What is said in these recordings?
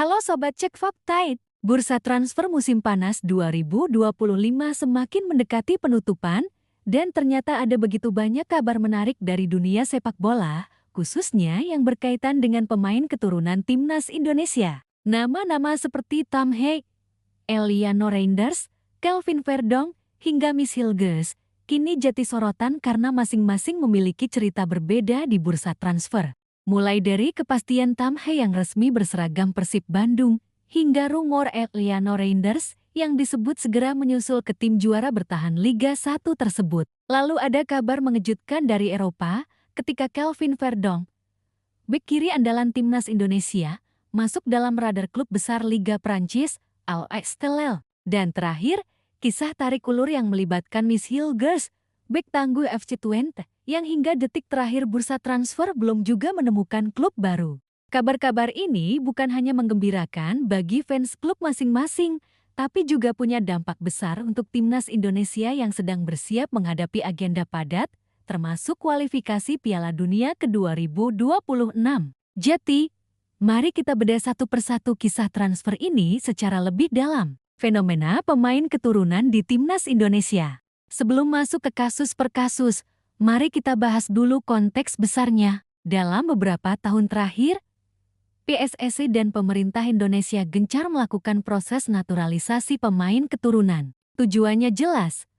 Halo Sobat Cek Fakta, bursa transfer musim panas 2025 semakin mendekati penutupan, dan ternyata ada begitu banyak kabar menarik dari dunia sepak bola, khususnya yang berkaitan dengan pemain keturunan timnas Indonesia. Nama-nama seperti Tom Hague, Eliano Reinders, Kelvin Verdong, hingga Miss Hilgers, kini jadi sorotan karena masing-masing memiliki cerita berbeda di bursa transfer. Mulai dari kepastian Tom Hague yang resmi berseragam Persib Bandung, hingga rumor Eliano Reinders yang disebut segera menyusul ke tim juara bertahan Liga 1 tersebut. Lalu ada kabar mengejutkan dari Eropa ketika Kelvin Verdong, bek kiri andalan timnas Indonesia, masuk dalam radar klub besar Liga Prancis, Al Estelel. Dan terakhir, kisah tarik ulur yang melibatkan Miss Hilgers, bek tangguh FC Twente, yang hingga detik terakhir bursa transfer belum juga menemukan klub baru. Kabar-kabar ini bukan hanya menggembirakan bagi fans klub masing-masing, tapi juga punya dampak besar untuk timnas Indonesia yang sedang bersiap menghadapi agenda padat, termasuk kualifikasi Piala Dunia ke-2026. Jadi, mari kita bedah satu persatu kisah transfer ini secara lebih dalam. Fenomena pemain keturunan di timnas Indonesia. Sebelum masuk ke kasus per kasus, mari kita bahas dulu konteks besarnya. Dalam beberapa tahun terakhir, PSSI dan pemerintah Indonesia gencar melakukan proses naturalisasi pemain keturunan. Tujuannya jelas,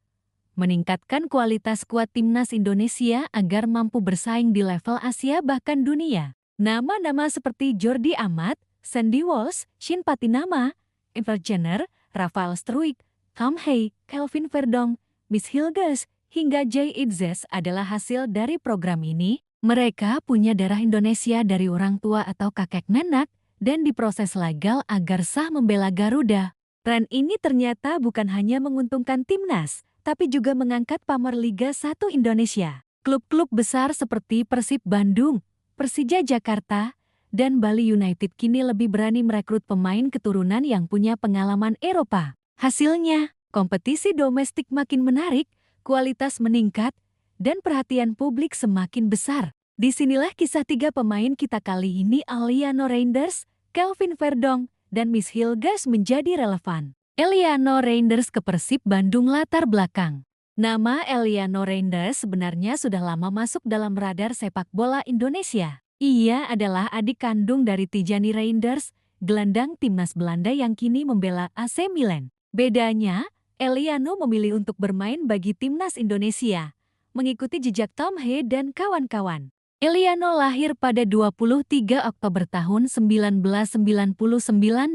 meningkatkan kualitas skuad timnas Indonesia agar mampu bersaing di level Asia bahkan dunia. Nama-nama seperti Jordi Amat, Sandy Walsh, Shin Patinama, Ivar Jenner, Rafael Struijk, Tom Hague, Kelvin Verdong, Miss Hilgers, hingga Jay Itzes adalah hasil dari program ini. Mereka punya darah Indonesia dari orang tua atau kakek nenek dan diproses legal agar sah membela Garuda. Tren ini ternyata bukan hanya menguntungkan timnas, tapi juga mengangkat pamor Liga 1 Indonesia. Klub-klub besar seperti Persib Bandung, Persija Jakarta, dan Bali United kini lebih berani merekrut pemain keturunan yang punya pengalaman Eropa. Hasilnya, kompetisi domestik makin menarik, kualitas meningkat, dan perhatian publik semakin besar. Disinilah kisah tiga pemain kita kali ini, Eliano Reinders, Kelvin Verdong, dan Miss Hilgers menjadi relevan. Eliano Reinders ke Persib Bandung. Latar belakang. Nama Eliano Reinders sebenarnya sudah lama masuk dalam radar sepak bola Indonesia. Ia adalah adik kandung dari Tijani Reinders, gelandang timnas Belanda yang kini membela AC Milan. Bedanya, Eliano memilih untuk bermain bagi timnas Indonesia, mengikuti jejak Tom Hague dan kawan-kawan. Eliano lahir pada 23 Oktober tahun 1999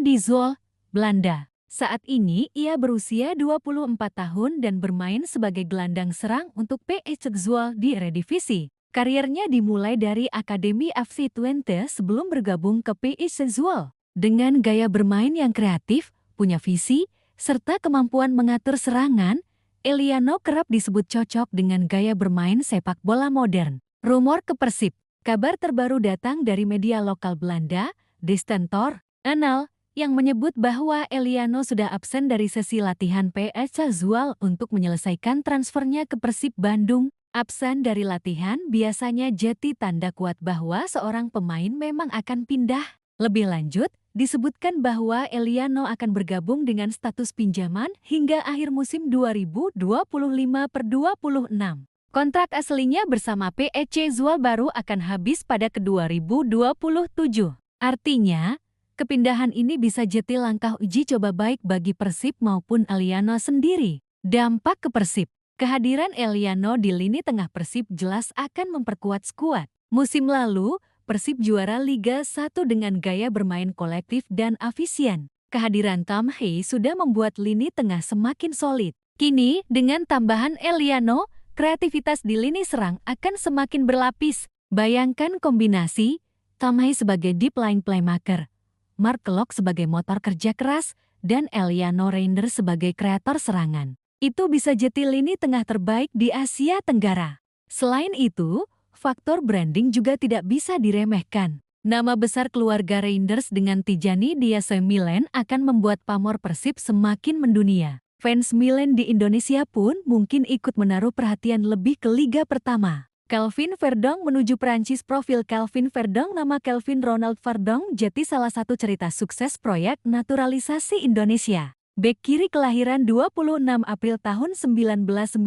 di Zwolle, Belanda. Saat ini ia berusia 24 tahun dan bermain sebagai gelandang serang untuk PSV Zwolle di Eredivisie. Karirnya dimulai dari Akademi FC Twente sebelum bergabung ke PSV Zwolle. Dengan gaya bermain yang kreatif, punya visi, serta kemampuan mengatur serangan, Eliano kerap disebut cocok dengan gaya bermain sepak bola modern. Rumor ke Persib. Kabar terbaru datang dari media lokal Belanda, De Stentor, Anal, yang menyebut bahwa Eliano sudah absen dari sesi latihan PSV Zwolle untuk menyelesaikan transfernya ke Persib Bandung. Absen dari latihan biasanya jadi tanda kuat bahwa seorang pemain memang akan pindah. Lebih lanjut, disebutkan bahwa Eliano akan bergabung dengan status pinjaman hingga akhir musim 2025/26. Kontrak aslinya bersama PSV Zwolle baru akan habis pada ke-2027. Artinya, kepindahan ini bisa jadi langkah uji coba baik bagi Persib maupun Eliano sendiri. Dampak ke Persib. Kehadiran Eliano di lini tengah Persib jelas akan memperkuat skuad. Musim lalu, Persib juara Liga 1 dengan gaya bermain kolektif dan efisien. Kehadiran Tom Hague sudah membuat lini tengah semakin solid. Kini, dengan tambahan Eliano, kreativitas di lini serang akan semakin berlapis. Bayangkan kombinasi, Tom Hague sebagai deep line playmaker, Mark Klok sebagai motor kerja keras, dan Eliano Reinders sebagai kreator serangan. Itu bisa jadi lini tengah terbaik di Asia Tenggara. Selain itu, faktor branding juga tidak bisa diremehkan. Nama besar keluarga Reinders dengan Tijani di AC Milan akan membuat pamor Persib semakin mendunia. Fans Milan di Indonesia pun mungkin ikut menaruh perhatian lebih ke Liga Pertama. Calvin Verdong menuju Prancis. Profil Calvin Verdong. Nama Calvin Ronald Verdong jadi salah satu cerita sukses proyek naturalisasi Indonesia. Bek kiri kelahiran 26 April tahun 1997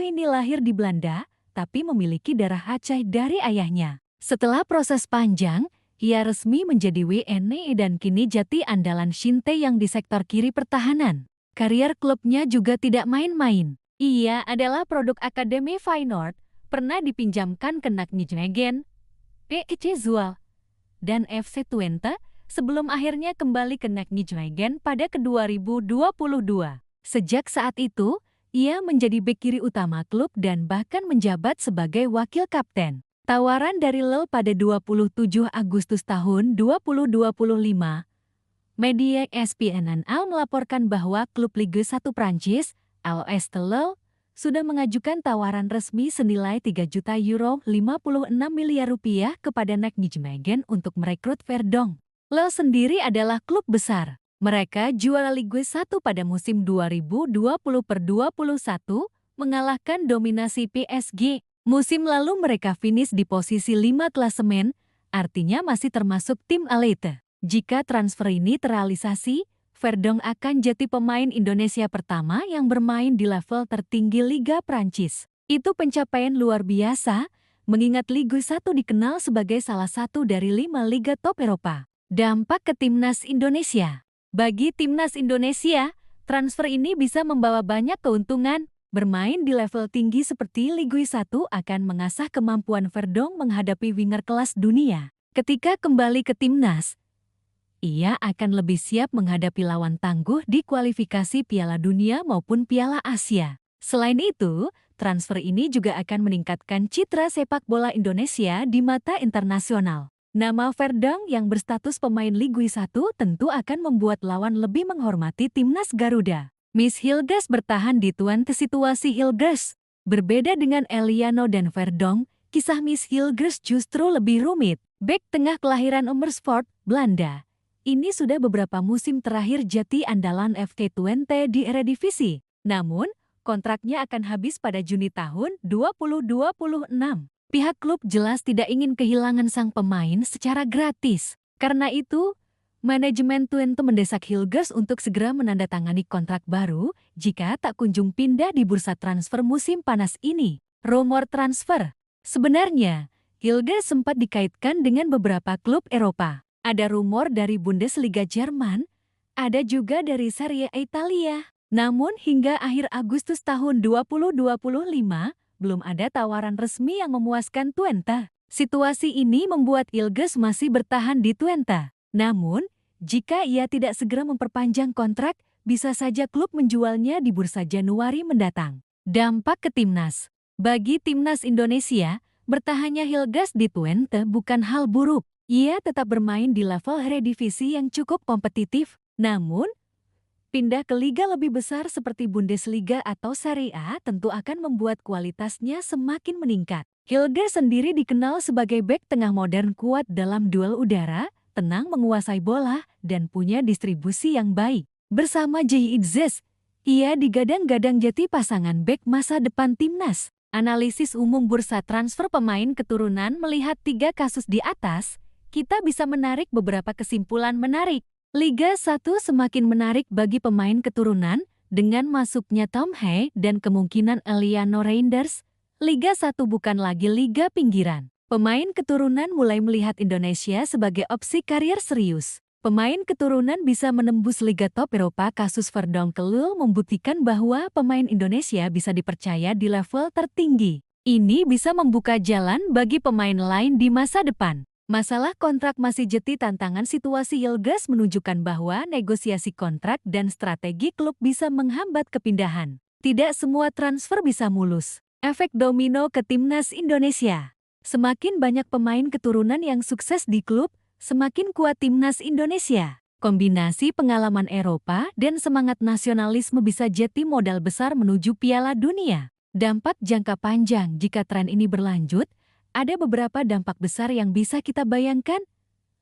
ini lahir di Belanda, tapi memiliki darah Aceh dari ayahnya. Setelah proses panjang, ia resmi menjadi WNE dan kini jadi andalan Shintaeyang di sektor kiri pertahanan. Karier klubnya juga tidak main-main. Ia adalah produk Akademi Feyenoord, pernah dipinjamkan ke Nijmegen, PEC Zwolle, dan FC Twente, sebelum akhirnya kembali ke Nijmegen pada 2022. Sejak saat itu, ia menjadi bek kiri utama klub dan bahkan menjabat sebagai wakil kapten. Tawaran dari Lille pada 27 Agustus tahun 2025, media ESPN melaporkan bahwa klub Ligue 1 Prancis, LOS Lille, sudah mengajukan tawaran resmi senilai 3 juta euro 56 miliar rupiah kepada Nijmegen untuk merekrut Verdong. Lille sendiri adalah klub besar. Mereka juara Ligue 1 pada musim 2020-21, mengalahkan dominasi PSG. Musim lalu mereka finish di posisi 5 klasemen, artinya masih termasuk tim elite. Jika transfer ini terrealisasi, Verdong akan jadi pemain Indonesia pertama yang bermain di level tertinggi Liga Prancis. Itu pencapaian luar biasa, mengingat Ligue 1 dikenal sebagai salah satu dari 5 liga top Eropa. Dampak ke Timnas Indonesia. Bagi Timnas Indonesia, transfer ini bisa membawa banyak keuntungan. Bermain di level tinggi seperti Ligue 1 akan mengasah kemampuan Verdong menghadapi winger kelas dunia. Ketika kembali ke Timnas, ia akan lebih siap menghadapi lawan tangguh di kualifikasi Piala Dunia maupun Piala Asia. Selain itu, transfer ini juga akan meningkatkan citra sepak bola Indonesia di mata internasional. Nama Verdong yang berstatus pemain Ligue 1 tentu akan membuat lawan lebih menghormati Timnas Garuda. Miss Hilgers bertahan di Twente. Situasi Hilgers berbeda dengan Eliano dan Verdong. Kisah Miss Hilgers justru lebih rumit. Bek tengah kelahiran Amersfoort, Belanda, ini sudah beberapa musim terakhir jadi andalan FC Twente di Eredivisie. Namun, kontraknya akan habis pada Juni tahun 2026. Pihak klub jelas tidak ingin kehilangan sang pemain secara gratis. Karena itu, manajemen Twente mendesak Hilgers untuk segera menandatangani kontrak baru jika tak kunjung pindah di bursa transfer musim panas ini. Rumor transfer. Sebenarnya, Hilgers sempat dikaitkan dengan beberapa klub Eropa. Ada rumor dari Bundesliga Jerman, ada juga dari Serie A Italia. Namun hingga akhir Agustus tahun 2025, belum ada tawaran resmi yang memuaskan Twente. Situasi ini membuat Hilgers masih bertahan di Twente. Namun, jika ia tidak segera memperpanjang kontrak, bisa saja klub menjualnya di bursa Januari mendatang. Dampak ke Timnas. Bagi Timnas Indonesia, bertahannya Hilgers di Twente bukan hal buruk. Ia tetap bermain di level Eredivisie yang cukup kompetitif, namun pindah ke liga lebih besar seperti Bundesliga atau Serie A tentu akan membuat kualitasnya semakin meningkat. Hilgers sendiri dikenal sebagai bek tengah modern kuat dalam duel udara, tenang menguasai bola, dan punya distribusi yang baik. Bersama Jay Itzes, ia digadang-gadang jadi pasangan bek masa depan Timnas. Analisis umum bursa transfer pemain keturunan melihat 3 kasus di atas, kita bisa menarik beberapa kesimpulan menarik. Liga 1 semakin menarik bagi pemain keturunan dengan masuknya Tom Hay dan kemungkinan Eliano Reinders. Liga 1 bukan lagi liga pinggiran. Pemain keturunan mulai melihat Indonesia sebagai opsi karier serius. Pemain keturunan bisa menembus liga top Eropa. Kasus Verdong ke Lille membuktikan bahwa pemain Indonesia bisa dipercaya di level tertinggi. Ini bisa membuka jalan bagi pemain lain di masa depan. Masalah kontrak masih jadi tantangan. Situasi Hilgers menunjukkan bahwa negosiasi kontrak dan strategi klub bisa menghambat kepindahan. Tidak semua transfer bisa mulus. Efek domino ke Timnas Indonesia. Semakin banyak pemain keturunan yang sukses di klub, semakin kuat Timnas Indonesia. Kombinasi pengalaman Eropa dan semangat nasionalisme bisa jadi modal besar menuju Piala Dunia. Dampak jangka panjang. Jika tren ini berlanjut, ada beberapa dampak besar yang bisa kita bayangkan.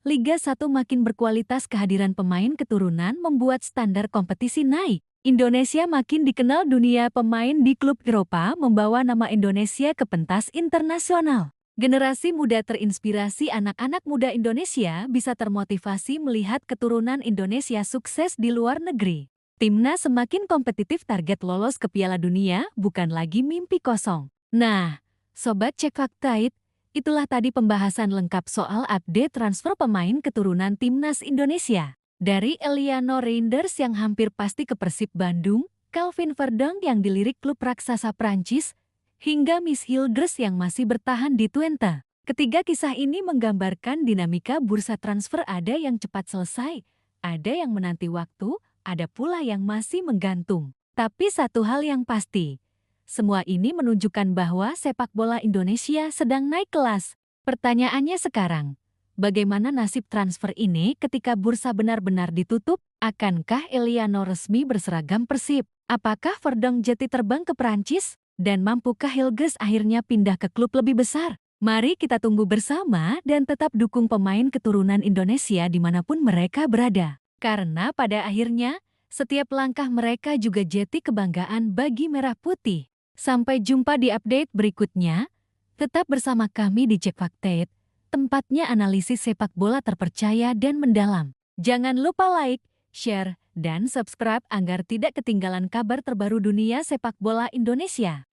Liga 1 makin berkualitas. Kehadiran pemain keturunan membuat standar kompetisi naik. Indonesia makin dikenal dunia. Pemain di klub Eropa membawa nama Indonesia ke pentas internasional. Generasi muda terinspirasi. Anak-anak muda Indonesia bisa termotivasi melihat keturunan Indonesia sukses di luar negeri. Timnas semakin kompetitif. Target lolos ke Piala Dunia bukan lagi mimpi kosong. Nah, Sobat Cek Fakta, itulah tadi pembahasan lengkap soal update transfer pemain keturunan Timnas Indonesia. Dari Eliano Reinders yang hampir pasti ke Persib Bandung, Calvin Verdong yang dilirik klub raksasa Prancis, hingga Miss Hildress yang masih bertahan di Twente. Ketiga kisah ini menggambarkan dinamika bursa transfer. Ada yang cepat selesai, ada yang menanti waktu, ada pula yang masih menggantung. Tapi satu hal yang pasti, semua ini menunjukkan bahwa sepak bola Indonesia sedang naik kelas. Pertanyaannya sekarang, bagaimana nasib transfer ini ketika bursa benar-benar ditutup? Akankah Eliano resmi berseragam Persib? Apakah Verdong jeti terbang ke Prancis? Dan mampukah Hildress akhirnya pindah ke klub lebih besar? Mari kita tunggu bersama dan tetap dukung pemain keturunan Indonesia dimanapun mereka berada. Karena pada akhirnya, setiap langkah mereka juga jeti kebanggaan bagi Merah Putih. Sampai jumpa di update berikutnya. Tetap bersama kami di Cek Fakta, tempatnya analisis sepak bola terpercaya dan mendalam. Jangan lupa like, share, dan subscribe agar tidak ketinggalan kabar terbaru dunia sepak bola Indonesia.